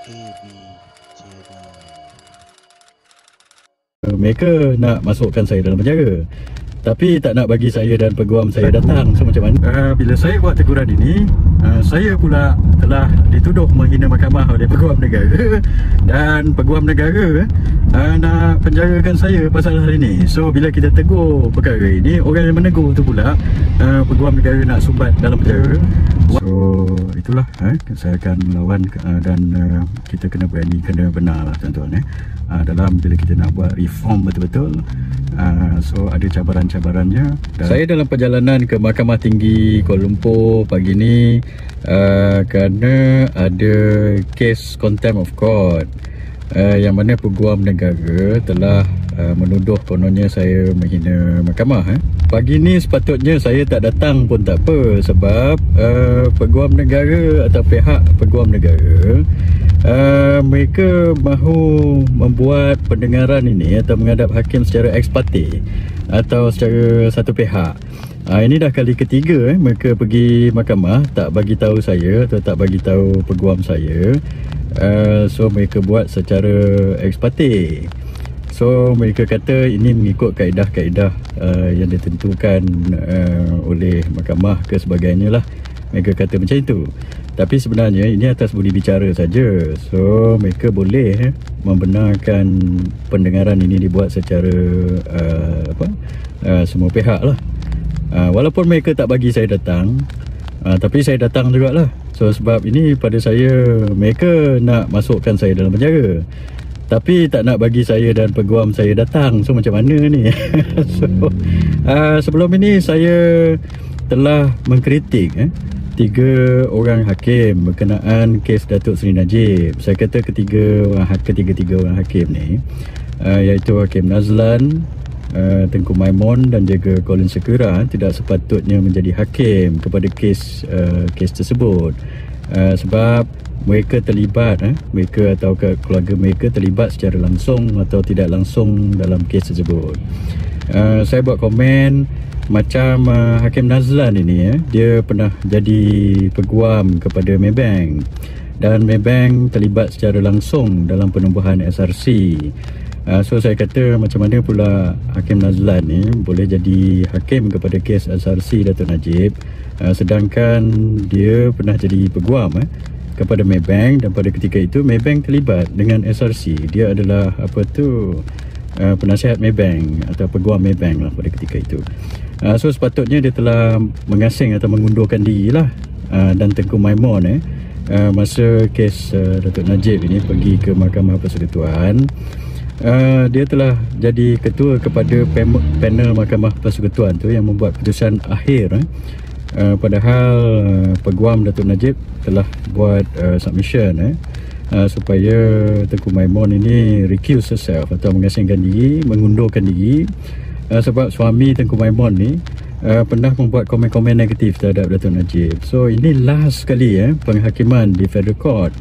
KB Channel. Mereka nak masukkan saya dalam penjara, tapi tak nak bagi saya dan peguam saya datang. So macam mana? Bila saya buat teguran ini, saya pula telah dituduh menghina mahkamah oleh peguam negara. Dan peguam negara nak penjarakan saya pasal hal ini. So bila kita tegur perkara ini, orang yang menegur tu pula peguam negara nak sumbat dalam penjara. So itulah saya akan melawan dan kita kena berani, kena benar lah tuan-tuan dalam bila kita nak buat reform betul-betul. So ada cabaran-cabarannya. Saya dalam perjalanan ke Mahkamah Tinggi Kuala Lumpur pagi ni kerana ada kes contempt of court yang mana peguam negara telah menuduh kononnya saya menghina mahkamah. Pagi ni sepatutnya saya tak datang pun tak apa, sebab peguam negara atau pihak peguam negara mereka mahu membuat pendengaran ini atau menghadap hakim secara ex parte atau secara satu pihak. Ini dah kali ketiga mereka pergi mahkamah tak bagi tahu saya atau tak bagi tahu peguam saya. So mereka buat secara ex parte. So mereka kata ini mengikut kaedah-kaedah yang ditentukan oleh mahkamah ke sebagainya lah. Mereka kata macam itu. Tapi sebenarnya ini atas budi bicara saja. So mereka boleh membenarkan pendengaran ini dibuat secara semua pihak lah. Walaupun mereka tak bagi saya datang, tapi saya datang jugalah. So sebab ini pada saya, mereka nak masukkan saya dalam penjara, tapi tak nak bagi saya dan peguam saya datang. So macam mana ni? So sebelum ini saya telah mengkritik 3 orang hakim berkenaan kes Datuk Seri Najib. Saya kata ketiga orang hakim ni, iaitu Hakim Nazlan, Tengku Maimun dan juga Colin Sekira tidak sepatutnya menjadi hakim kepada kes tersebut, sebab mereka terlibat, mereka atau keluarga mereka terlibat secara langsung atau tidak langsung dalam kes tersebut. Saya buat komen macam Hakim Nazlan ini, dia pernah jadi peguam kepada Maybank dan Maybank terlibat secara langsung dalam penubuhan SRC. So saya kata macam mana pula Hakim Nazlan ni boleh jadi hakim kepada kes SRC Datuk Najib, sedangkan dia pernah jadi peguam kepada Maybank, dan pada ketika itu Maybank terlibat dengan SRC. Dia adalah penasihat Maybank atau peguam Maybank lah pada ketika itu. So sepatutnya dia telah mengasing atau mengundurkan diri lah. Dan Tengku Maimun masa kes Datuk Najib ini pergi ke Mahkamah Persekutuan, dia telah jadi ketua kepada panel Mahkamah Persekutuan tu yang membuat keputusan akhir. Padahal peguam Datuk Najib telah buat submission supaya Tengku Maimun ini recuse herself atau mengasingkan diri, mengundurkan diri, sebab suami Tengku Maimun ni pernah membuat komen-komen negatif terhadap Datuk Najib. So ini last sekali penghakiman di Federal Court,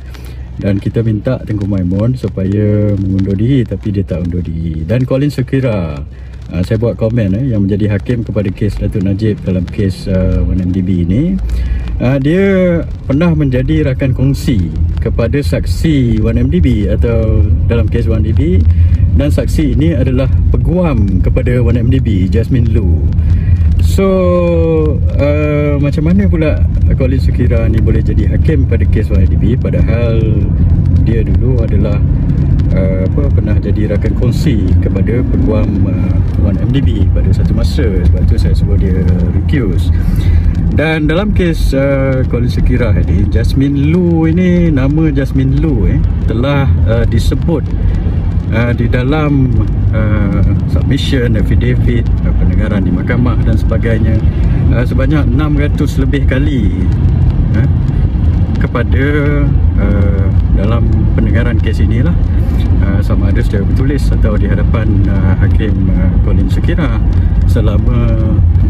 dan kita minta Tengku Maimun supaya mengundur diri, tapi dia tak undur diri. Dan Colin Sekira, saya buat komen yang menjadi hakim kepada kes Datuk Najib dalam kes 1MDB ini, dia pernah menjadi rakan kongsi kepada saksi 1MDB atau dalam kes 1MDB, dan saksi ini adalah peguam kepada 1MDB, Jasmine Lu. So macam mana pula Colin Sekira ni boleh jadi hakim pada kes 1MDB, padahal dia dulu adalah pernah jadi rakan kongsi kepada peguam 1MDB pada satu masa. Sebab tu saya suruh dia recuse. Dan dalam kes Colin Sekira ini, Jasmine Lu ini, nama Jasmine Lu telah disebut di dalam submission, affidavit, pendengaran di mahkamah dan sebagainya sebanyak 600 lebih kali kepada dalam pendengaran kes inilah, sama ada secara bertulis atau di hadapan Hakim Colin Sekira selama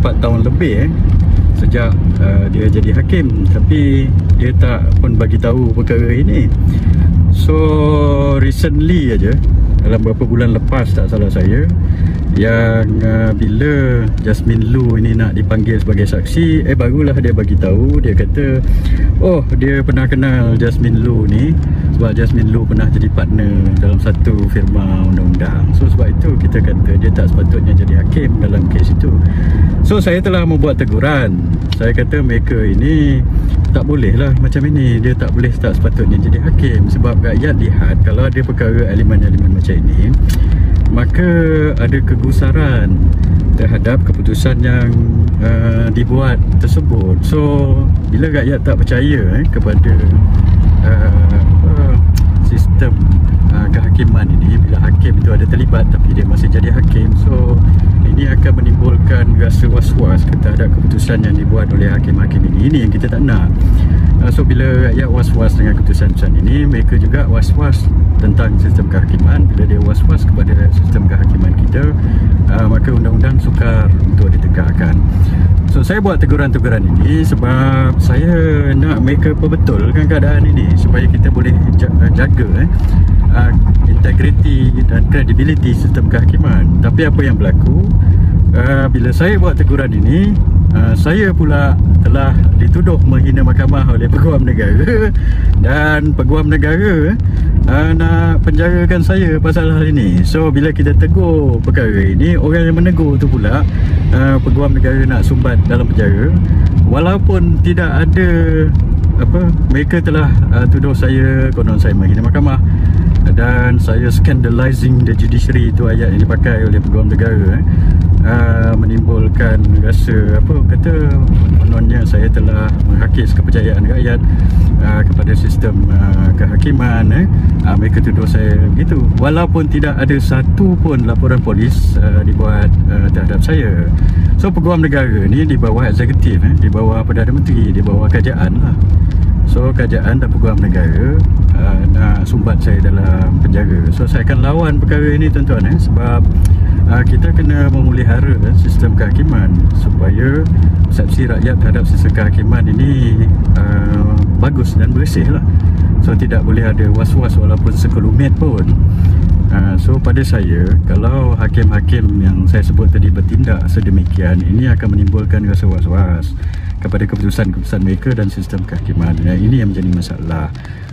4 tahun lebih sejak dia jadi hakim, tapi dia tak pun bagi tahu perkara ini. So recently aja dalam beberapa bulan lepas tak salah saya, yang bila Jasmine Lu ini nak dipanggil sebagai saksi, barulah dia bagi tahu. Dia kata, oh, dia pernah kenal Jasmine Lu ni sebab Jasmine Lu pernah jadi partner dalam satu firma undang-undang. So sebab itu kita kata dia tak sepatutnya jadi hakim dalam kes itu. So saya telah membuat teguran. Saya kata mereka ini tak boleh lah macam ini. Dia tak boleh, tak sepatutnya jadi hakim. Sebab rakyat lihat kalau ada perkara elemen-elemen macam ini, maka ada kegusaran terhadap keputusan yang dibuat tersebut. So bila rakyat tak percaya kepada sistem kehakiman ini, bila hakim itu ada terlibat tapi dia masih jadi hakim, so ini akan menimbulkan rasa was-was terhadap keputusan yang dibuat oleh hakim-hakim ini yang kita tak nak. So bila rakyat was-was dengan keputusan ini, mereka juga was-was tentang sistem kehakiman. Bila dia was-was kepada sistem kehakiman kita, maka undang-undang sukar untuk ditegakkan. So saya buat teguran-teguran ini sebab saya nak mereka perbetulkan keadaan ini supaya kita boleh jaga integriti dan kredibiliti sistem kehakiman. Tapi apa yang berlaku, bila saya buat teguran ini, saya pula telah dituduh menghina mahkamah oleh Peguam Negara, dan Peguam Negara nak penjarakan saya pasal hal ini. So bila kita tegur perkara ini, orang yang menegur tu pula Peguam Negara nak sumbat dalam penjara, walaupun tidak ada mereka telah tuduh saya konon saya menghina mahkamah dan saya scandalizing the judiciary, itu ayat yang dipakai oleh Peguam Negara, menimbulkan rasa kononnya saya telah menghakis kepercayaan rakyat kepada sistem kehakiman. Mereka tuduh saya begitu, walaupun tidak ada satu pun laporan polis dibuat terhadap saya. So Peguam Negara ni di bawah eksekutif, di bawah Perdana Menteri, di bawah kerajaan lah. So kerajaan dan Peguam Negara nak sumbat saya dalam penjara. So saya akan lawan perkara ini tuan-tuan, sebab kita kena memelihara sistem kehakiman supaya persepsi rakyat terhadap sistem kehakiman ini bagus dan bersih lah. So tidak boleh ada was-was walaupun sekelumit pun. So pada saya, kalau hakim-hakim yang saya sebut tadi bertindak sedemikian, ini akan menimbulkan rasa was-was kepada keputusan-keputusan mereka dan sistem kehakiman. Ini yang menjadi masalah.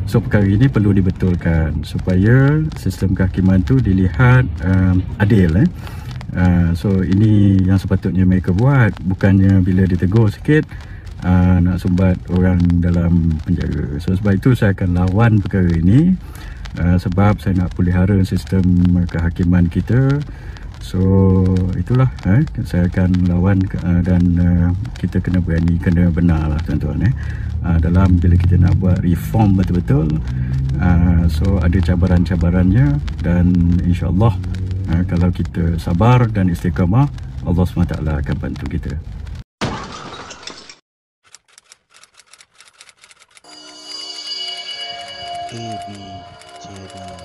So perkara ini perlu dibetulkan supaya sistem kehakiman tu dilihat adil. So ini yang sepatutnya mereka buat, bukannya bila ditegur sikit nak sumbat orang dalam penjara. So sebab itu saya akan lawan perkara ini, sebab saya nak pelihara sistem kehakiman kita. So itulah saya akan lawan, dan kita kena berani, kena benar lah tuan-tuan, dalam bila kita nak buat reform betul-betul. So ada cabaran-cabarannya, dan insyaAllah kalau kita sabar dan istiqamah, Allah SWT akan bantu kita. AB Channel.